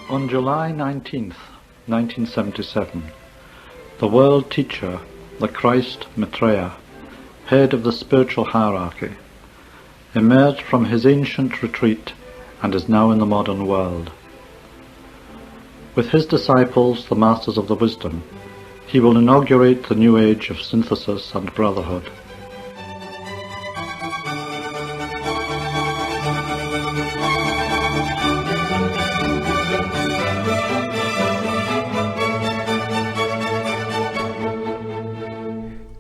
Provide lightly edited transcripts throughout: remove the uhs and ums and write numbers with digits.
On July 19th, 1977, the world teacher, the Christ Maitreya, head of the spiritual hierarchy, emerged from his ancient retreat and is now in the modern world. With his disciples, the masters of the wisdom, he will inaugurate the new age of synthesis and brotherhood.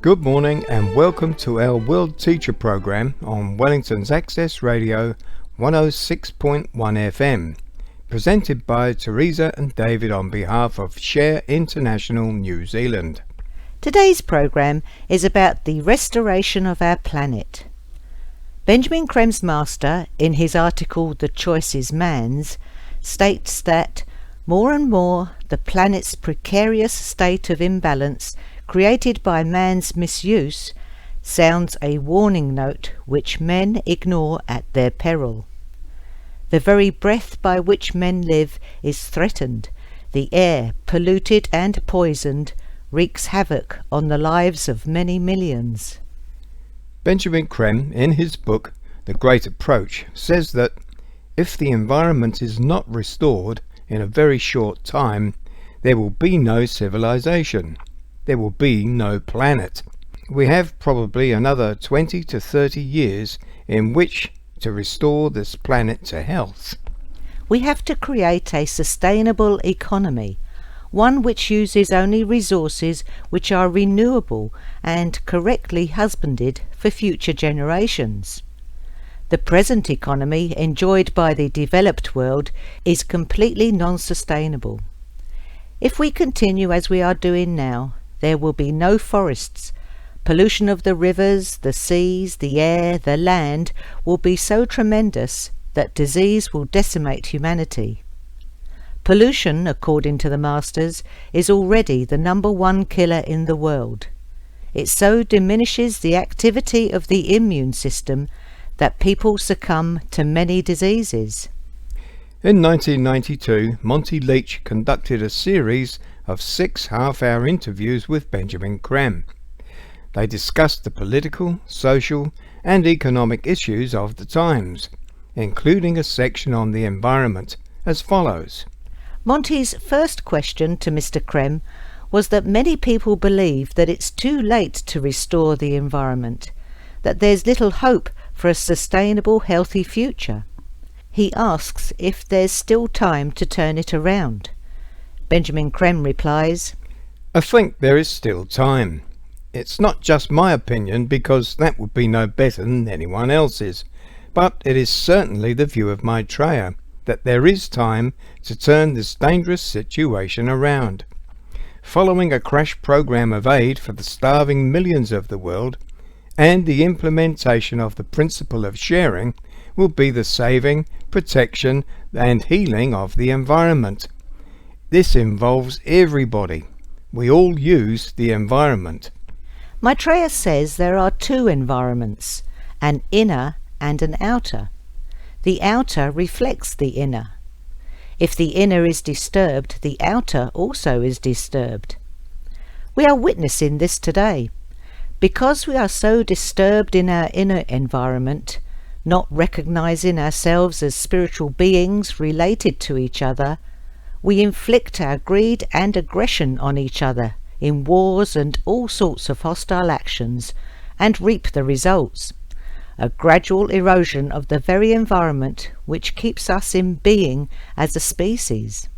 Good morning and welcome to our World Teacher program on Wellington's Access Radio 106.1 FM, presented by Teresa and David on behalf of Share International New Zealand. Today's program is about the restoration of our planet. Benjamin Creme's master, in his article The Choice is Man's, states that more and more the planet's precarious state of imbalance created by man's misuse sounds a warning note which men ignore at their peril. The very breath by which men live is threatened. The air, polluted and poisoned, wreaks havoc on the lives of many millions. Benjamin Creme, in his book The Great Approach, says that if the environment is not restored in a very short time, there will be no civilization. There will be no planet. We have probably another 20 to 30 years in which to restore this planet to health. We have to create a sustainable economy, one which uses only resources which are renewable and correctly husbanded for future generations. The present economy enjoyed by the developed world is completely non-sustainable. If we continue as we are doing now, there will be no forests. Pollution of the rivers, the seas, the air, the land will be so tremendous that disease will decimate humanity. Pollution, according to the masters, is already the #1 killer in the world. It so diminishes the activity of the immune system that people succumb to many diseases. In 1992, Monty Leach conducted a series of 6 half-hour interviews with Benjamin Creme. They discussed the political, social and economic issues of the times, including a section on the environment, as follows. Monty's first question to Mr. Creme was that many people believe that it's too late to restore the environment, that there's little hope for a sustainable, healthy future. He asks if there's still time to turn it around. Benjamin Creme replies, I think there is still time. It's not just my opinion, because that would be no better than anyone else's, but it is certainly the view of Maitreya that there is time to turn this dangerous situation around. Following a crash program of aid for the starving millions of the world, and the implementation of the principle of sharing will be the saving, protection and healing of the environment. This involves everybody. We all use the environment. Maitreya says there are 2 environments, an inner and an outer. The outer reflects the inner. If the inner is disturbed, the outer also is disturbed. We are witnessing this today. Because we are so disturbed in our inner environment, not recognizing ourselves as spiritual beings related to each other, we inflict our greed and aggression on each other in wars and all sorts of hostile actions and reap the results, a gradual erosion of the very environment which keeps us in being as a species.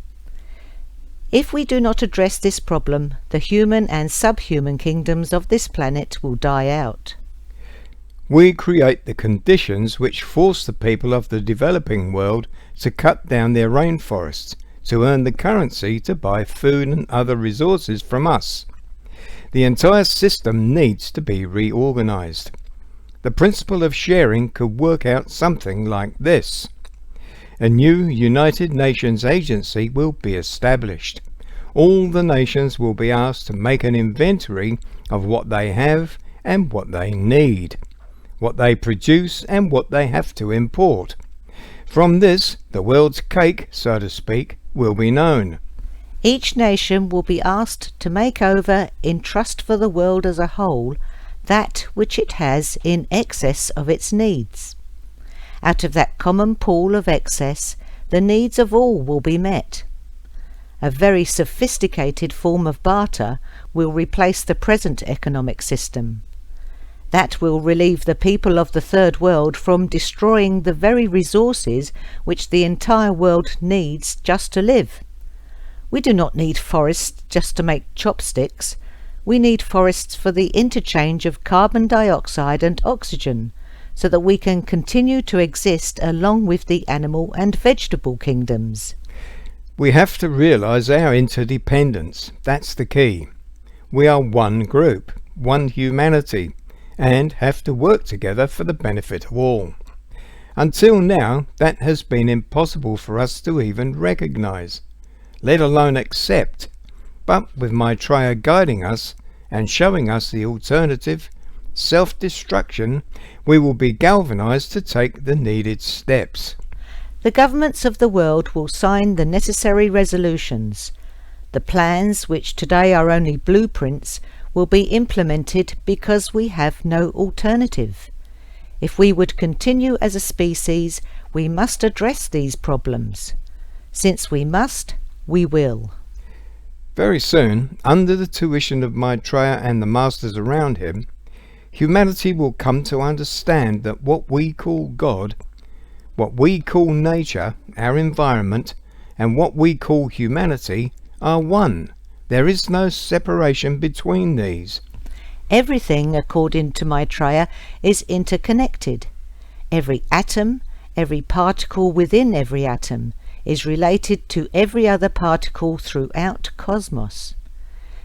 If we do not address this problem, the human and subhuman kingdoms of this planet will die out. We create the conditions which force the people of the developing world to cut down their rainforests to earn the currency to buy food and other resources from us. The entire system needs to be reorganized. The principle of sharing could work out something like this. A new United Nations agency will be established. All the nations will be asked to make an inventory of what they have and what they need, what they produce and what they have to import. From this, the world's cake, so to speak, will be known. Each nation will be asked to make over, in trust for the world as a whole, that which it has in excess of its needs. Out of that common pool of excess, the needs of all will be met. A very sophisticated form of barter will replace the present economic system. That will relieve the people of the Third World from destroying the very resources which the entire world needs just to live. We do not need forests just to make chopsticks. We need forests for the interchange of carbon dioxide and oxygen, so that we can continue to exist along with the animal and vegetable kingdoms. We have to realise our interdependence. That's the key. We are one group, one humanity, and have to work together for the benefit of all. Until now, that has been impossible for us to even recognise, let alone accept. But with Maitreya guiding us and showing us the alternative, self-destruction, we will be galvanised to take the needed steps. The governments of the world will sign the necessary resolutions. The plans, which today are only blueprints, will be implemented because we have no alternative. If we would continue as a species, we must address these problems. Since we must, we will. Very soon, under the tuition of Maitreya and the masters around him, humanity will come to understand that what we call God, what we call nature, our environment, and what we call humanity are one. There is no separation between these. Everything, according to Maitreya, is interconnected. Every atom, every particle within every atom, is related to every other particle throughout cosmos.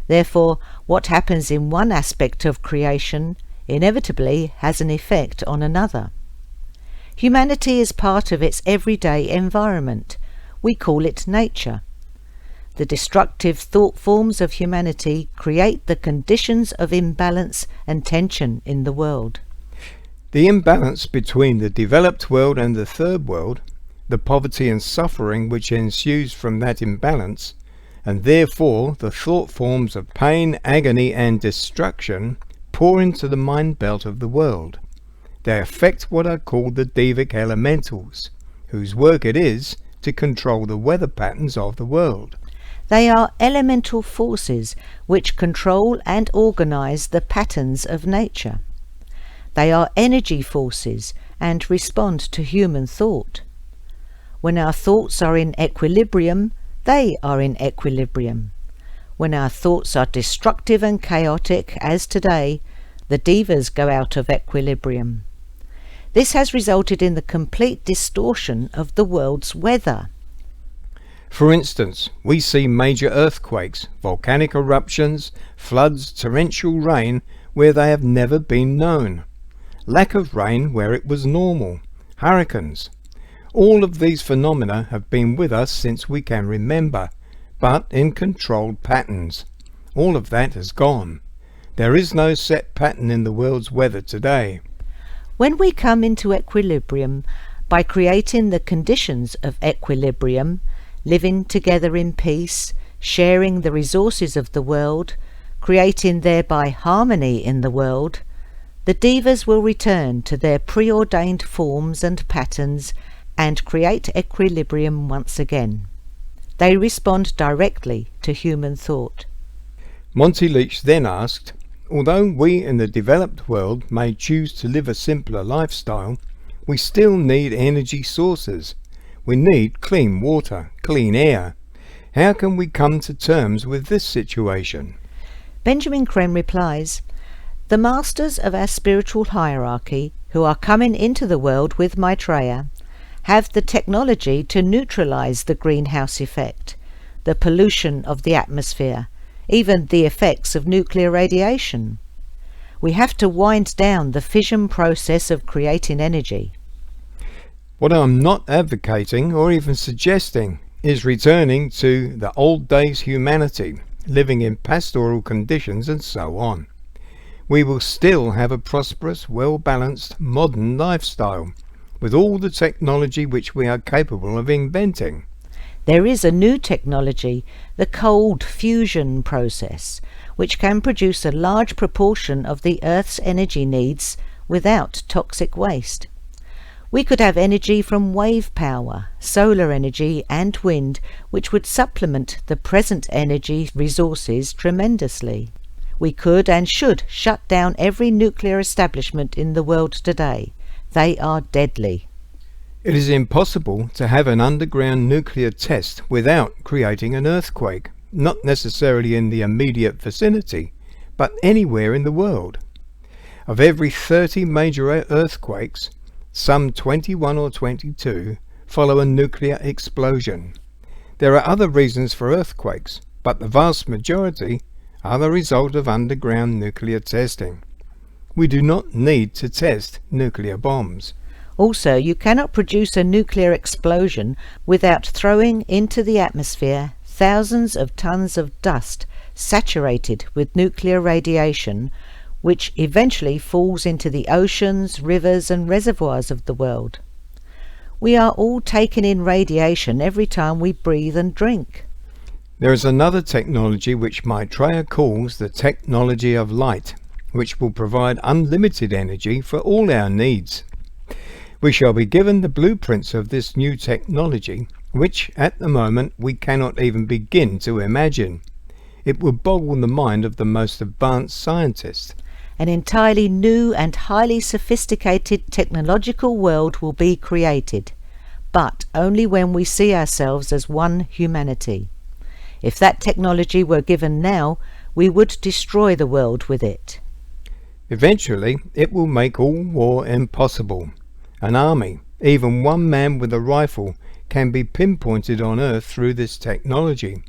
Therefore, what happens in one aspect of creation inevitably has an effect on another. Humanity is part of its everyday environment. We call it nature. The destructive thought forms of humanity create the conditions of imbalance and tension in the world. The imbalance between the developed world and the third world, the poverty and suffering which ensues from that imbalance, and therefore the thought forms of pain, agony and destruction pour into the mind belt of the world. They affect what are called the devic elementals, whose work it is to control the weather patterns of the world. They are elemental forces which control and organize the patterns of nature. They are energy forces and respond to human thought. When our thoughts are in equilibrium, they are in equilibrium. When our thoughts are destructive and chaotic, as today, the devas go out of equilibrium. This has resulted in the complete distortion of the world's weather. For instance, we see major earthquakes, volcanic eruptions, floods, torrential rain where they have never been known, lack of rain where it was normal, hurricanes. All of these phenomena have been with us since we can remember, but in controlled patterns. All of that has gone. There is no set pattern in the world's weather today. When we come into equilibrium by creating the conditions of equilibrium, living together in peace, sharing the resources of the world, creating thereby harmony in the world, the devas will return to their preordained forms and patterns and create equilibrium once again. They respond directly to human thought. Monty Leach then asked, although we in the developed world may choose to live a simpler lifestyle, we still need energy sources. We need clean water, clean air. How can we come to terms with this situation? Benjamin Creme replies, the masters of our spiritual hierarchy, who are coming into the world with Maitreya, have the technology to neutralize the greenhouse effect, the pollution of the atmosphere, even the effects of nuclear radiation. We have to wind down the fission process of creating energy. What I'm not advocating or even suggesting is returning to the old days humanity, living in pastoral conditions and so on. We will still have a prosperous, well-balanced, modern lifestyle, with all the technology which we are capable of inventing. There is a new technology, the cold fusion process, which can produce a large proportion of the Earth's energy needs without toxic waste. We could have energy from wave power, solar energy and wind, which would supplement the present energy resources tremendously. We could and should shut down every nuclear establishment in the world today. They are deadly. It is impossible to have an underground nuclear test without creating an earthquake, not necessarily in the immediate vicinity, but anywhere in the world. Of every 30 major earthquakes, some 21 or 22 follow a nuclear explosion. There are other reasons for earthquakes, but the vast majority are the result of underground nuclear testing. We do not need to test nuclear bombs. Also, you cannot produce a nuclear explosion without throwing into the atmosphere thousands of tons of dust saturated with nuclear radiation, which eventually falls into the oceans, rivers and reservoirs of the world. We are all taking in radiation every time we breathe and drink. There is another technology which Maitreya calls the technology of light, which will provide unlimited energy for all our needs. We shall be given the blueprints of this new technology, which at the moment we cannot even begin to imagine. It would boggle the mind of the most advanced scientist. An entirely new and highly sophisticated technological world will be created, but only when we see ourselves as one humanity. If that technology were given now, we would destroy the world with it. Eventually, it will make all war impossible. An army, even one man with a rifle, can be pinpointed on Earth through this technology.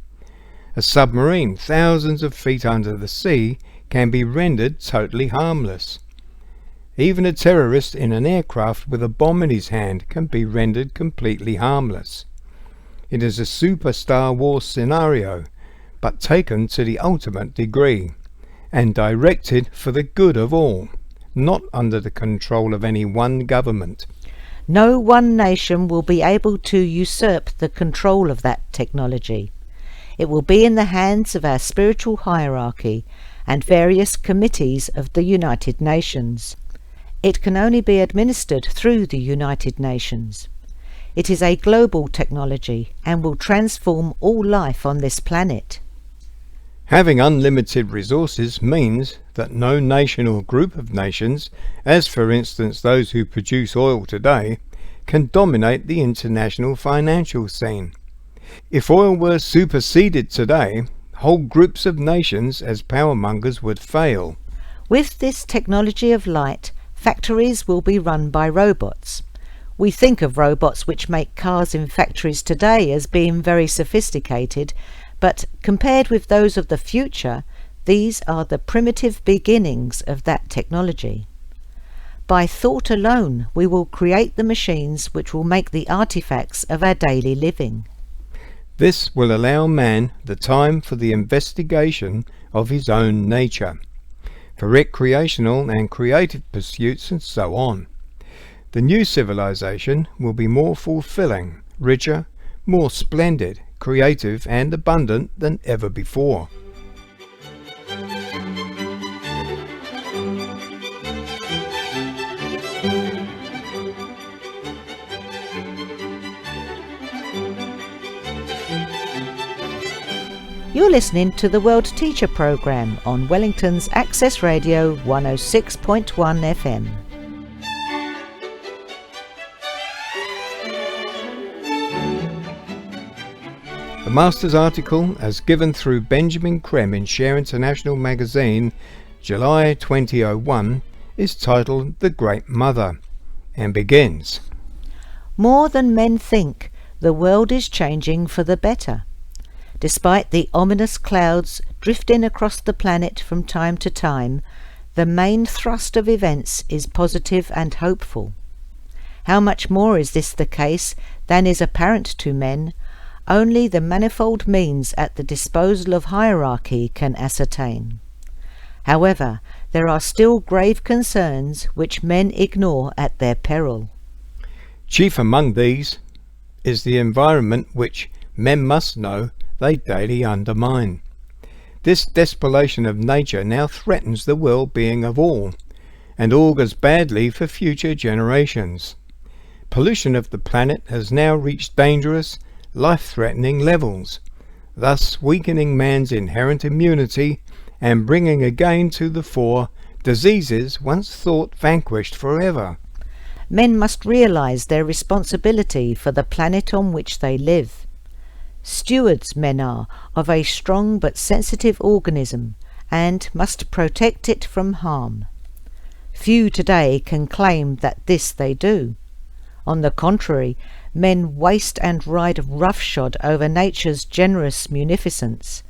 A submarine thousands of feet under the sea can be rendered totally harmless. Even a terrorist in an aircraft with a bomb in his hand can be rendered completely harmless. It is a super Star Wars scenario, but taken to the ultimate degree, and directed for the good of all, not under the control of any one government. No one nation will be able to usurp the control of that technology. It will be in the hands of our spiritual hierarchy and various committees of the United Nations. It can only be administered through the United Nations. It is a global technology and will transform all life on this planet. Having unlimited resources means that no nation or group of nations, as for instance those who produce oil today, can dominate the international financial scene. If oil were superseded today, whole groups of nations as powermongers would fail. With this technology of light, factories will be run by robots. We think of robots which make cars in factories today as being very sophisticated, but compared with those of the future, these are the primitive beginnings of that technology. By thought alone, we will create the machines which will make the artifacts of our daily living. This will allow man the time for the investigation of his own nature, for recreational and creative pursuits and so on. The new civilization will be more fulfilling, richer, more splendid, creative and abundant than ever before. You're listening to the World Teacher Programme on Wellington's Access Radio 106.1 FM. The Master's article, as given through Benjamin Creme in Share International magazine, July 2001, is titled The Great Mother, and begins. More than men think, the world is changing for the better. Despite the ominous clouds drifting across the planet from time to time, the main thrust of events is positive and hopeful. How much more is this the case than is apparent to men? Only the manifold means at the disposal of hierarchy can ascertain. However, there are still grave concerns which men ignore at their peril. Chief among these is the environment which men must know they daily undermine. This despoliation of nature now threatens the well-being of all, and augurs badly for future generations. Pollution of the planet has now reached dangerous, life-threatening levels, thus weakening man's inherent immunity and bringing again to the fore diseases once thought vanquished forever. Men must realise their responsibility for the planet on which they live. Stewards men are of a strong but sensitive organism, and must protect it from harm. Few today can claim that this they do. On the contrary, men waste and ride roughshod over nature's generous munificence,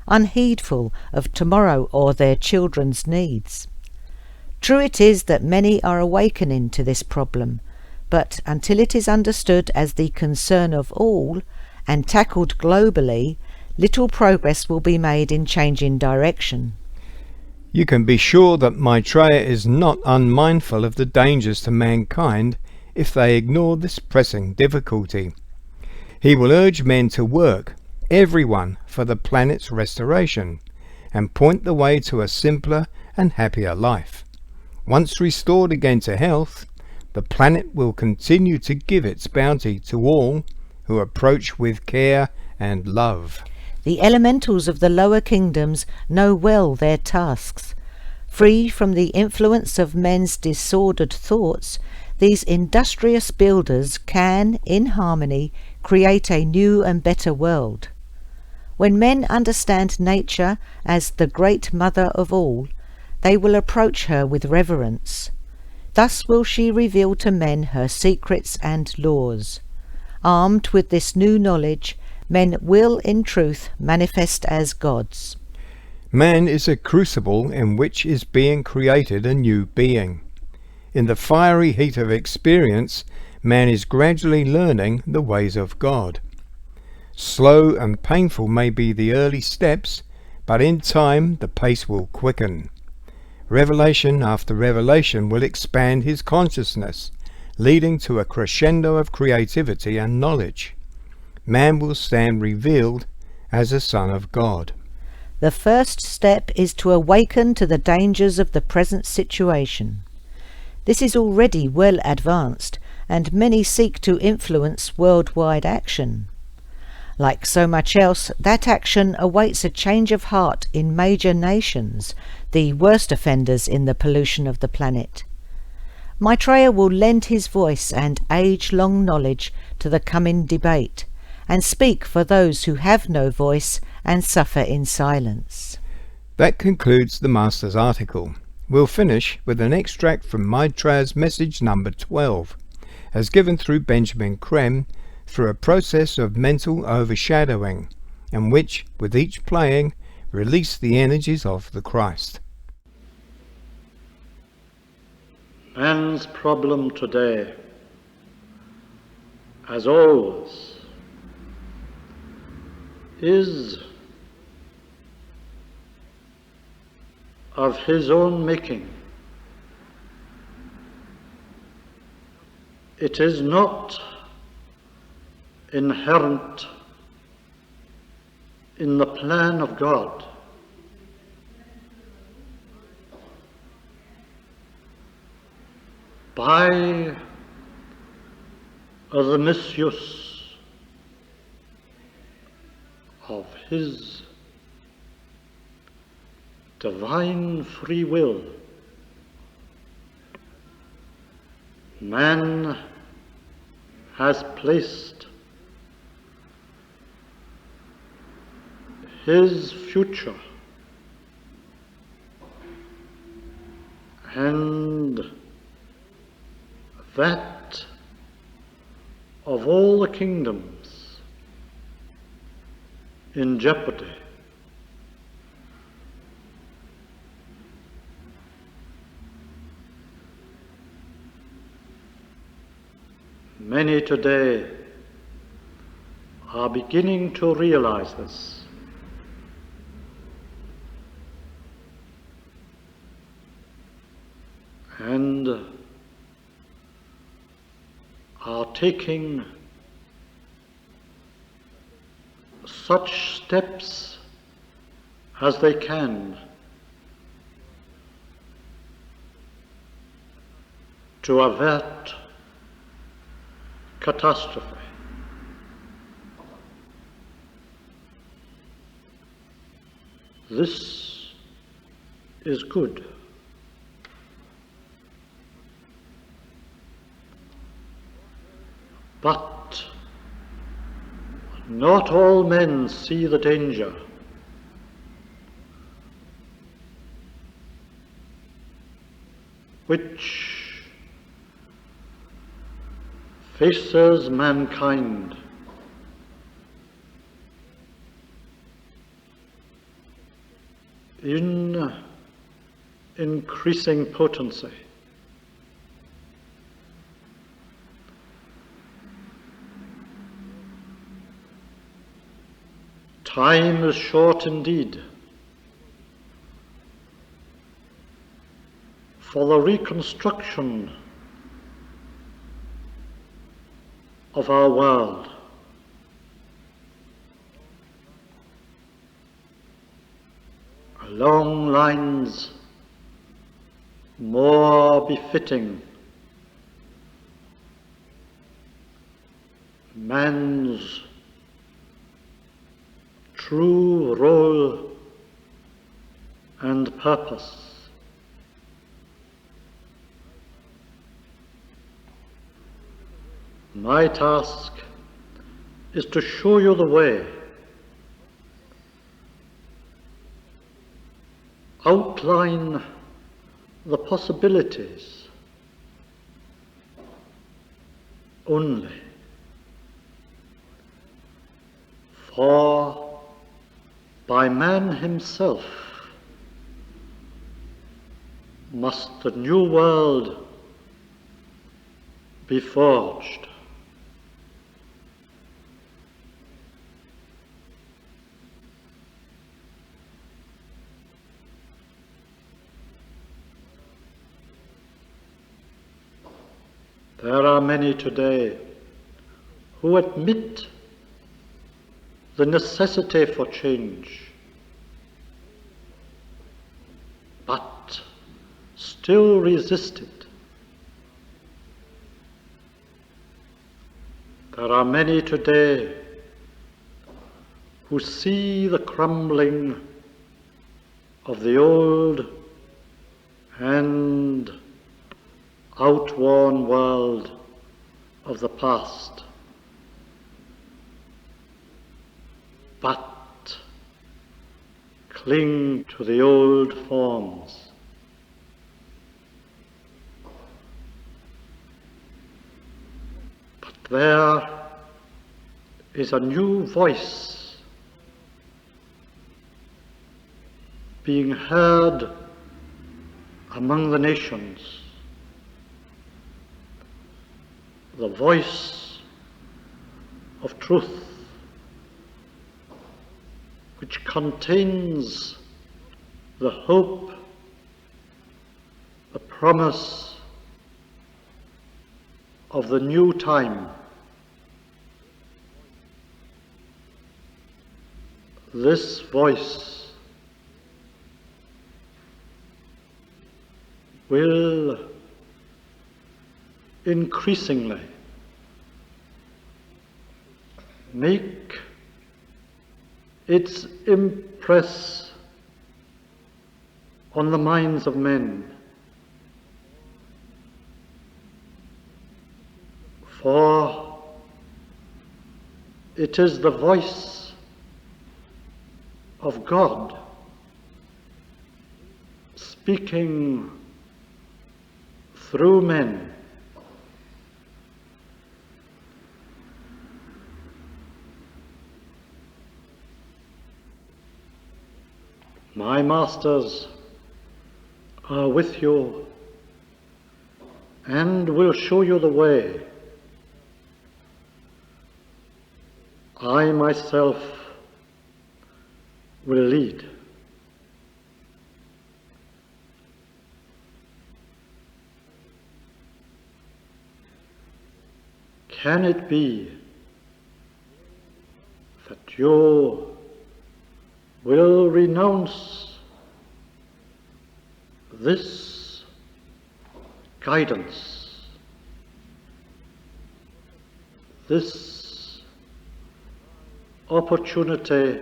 unheedful of tomorrow or their children's needs. True it is that many are awakening to this problem, but until it is understood as the concern of all, and tackled globally, little progress will be made in changing direction. You can be sure that Maitreya is not unmindful of the dangers to mankind if they ignore this pressing difficulty. He will urge men to work, everyone, for the planet's restoration, and point the way to a simpler and happier life. Once restored again to health, the planet will continue to give its bounty to all who approach with care and love. The elementals of the lower kingdoms know well their tasks. Free from the influence of men's disordered thoughts, these industrious builders can, in harmony, create a new and better world. When men understand nature as the great mother of all, they will approach her with reverence. Thus will she reveal to men her secrets and laws. Armed with this new knowledge, men will in truth manifest as gods. Man is a crucible in which is being created a new being. In the fiery heat of experience, man is gradually learning the ways of God. Slow and painful may be the early steps, but in time the pace will quicken. Revelation after revelation will expand his consciousness, leading to a crescendo of creativity and knowledge. Man will stand revealed as a son of God. The first step is to awaken to the dangers of the present situation. This is already well advanced, and many seek to influence worldwide action. Like so much else, that action awaits a change of heart in major nations, the worst offenders in the pollution of the planet. Maitreya will lend his voice and age-long knowledge to the coming debate, and speak for those who have no voice and suffer in silence. That concludes the Master's article. We'll finish with an extract from Maitreya's message number 12, as given through Benjamin Creme through a process of mental overshadowing, and which, with each playing, release the energies of the Christ. Man's problem today, as always, is of his own making. It is not inherent in the plan of God. By the misuse of his divine free will, man has placed his future and that of all the kingdoms in jeopardy. Many today are beginning to realize this. And are taking such steps as they can to avert catastrophe. This is good. But not all men see the danger. Which faces mankind in increasing potency. Time is short indeed for the reconstruction of our world. Along lines more befitting man's true role and purpose. My task is to show you the way, outline the possibilities only, for by man himself must the new world be forged. There are many today who admit the necessity for change, but still resist it. There are many today who see the crumbling of the old and outworn world of the past, but cling to the old forms. But there is a new voice being heard among the nations, the voice of truth, which contains the hope, the promise of the new time. This voice will increasingly make its impress on the minds of men, for it is the voice of God speaking through men. My masters are with you and will show you the way. I myself will lead. Can it be that you will renounce this guidance, this opportunity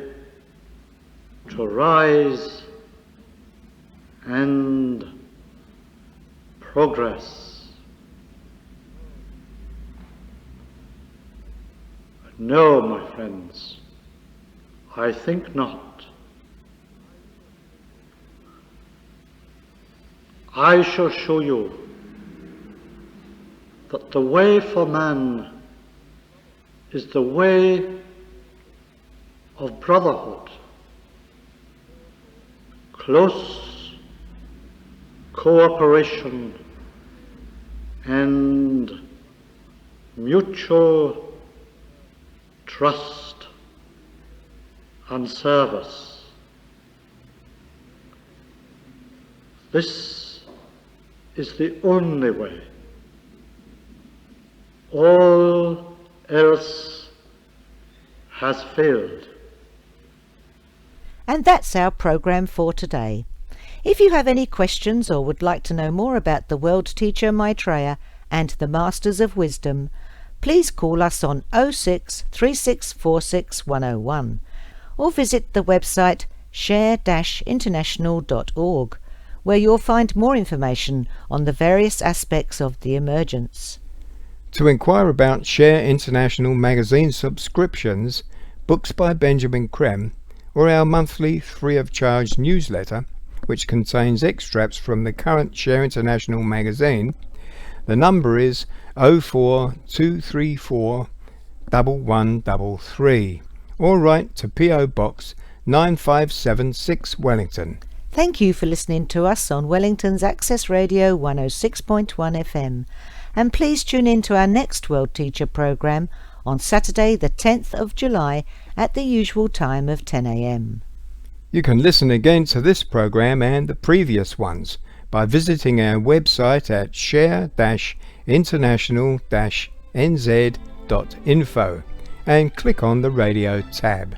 to rise and progress. No, my friends, I think not. I shall show you that the way for man is the way of brotherhood, close cooperation and mutual trust and service. This is the only way. All else has failed. And that's our programme for today. If you have any questions or would like to know more about the World Teacher Maitreya and the Masters of Wisdom, please call us on 06 3646 101 or visit the website share-international.org, where you'll find more information on the various aspects of the emergence. To inquire about Share International magazine subscriptions, books by Benjamin Creme, or our monthly free-of-charge newsletter, which contains extracts from the current Share International magazine, the number is 04234 1133, or write to P.O. Box 9576 Wellington. Thank you for listening to us on Wellington's Access Radio 106.1 FM, and please tune in to our next World Teacher programme on Saturday the 10th of July at the usual time of 10 a.m. You can listen again to this programme and the previous ones by visiting our website at share-international-nz.info and click on the radio tab.